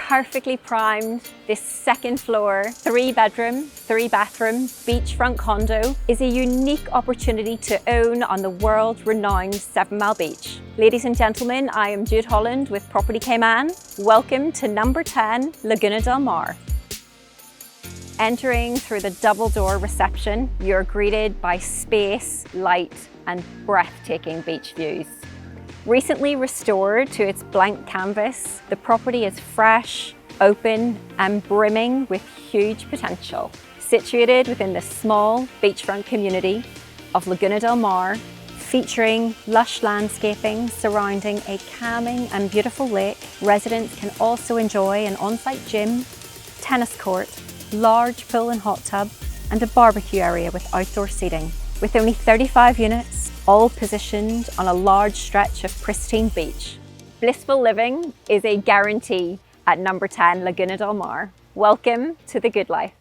perfectly primed, this second floor, 3-bedroom, 3-bathroom, beachfront condo is a unique opportunity to own on the world-renowned 7 Mile Beach. Ladies and gentlemen, I am Jude Holland with Property Cayman. Welcome to number 10, Laguna Del Mar. Entering through the double door reception, you're greeted by space, light, and breathtaking beach views. Recently restored to its blank canvas, the property is fresh, open, and brimming with huge potential. Situated within the small beachfront community of Laguna Del Mar, featuring lush landscaping surrounding a calming and beautiful lake, residents can also enjoy an on-site gym, tennis court, large pool and hot tub, and a barbecue area with outdoor seating. With only 35 units, all positioned on a large stretch of pristine beach. Blissful living is a guarantee at number 10 Laguna Del Mar. Welcome to the good life.